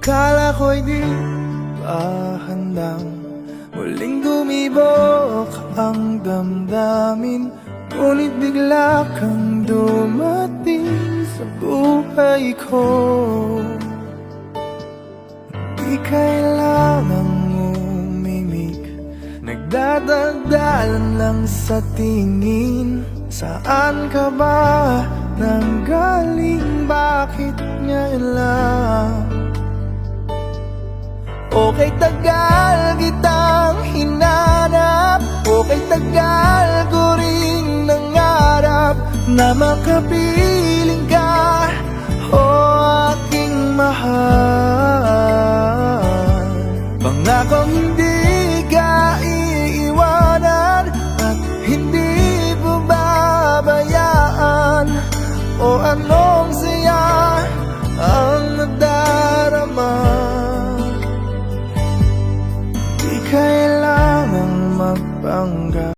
Kala ko'y di pa handang muling dumibok ang damdamin, ngunit bigla kang dumating sa buhay ko. Di kailangang umimik, nagdadagdalan lang sa tingin. Saan ka ba nanggaling? Bakit ngayon lang? Okay, tagal kitang hinanap, okay, tagal ko rin nangarap na makapiling ka, o aking mahal. Pangakong hindi ka iiwanan at hindi mo babayaan, o ano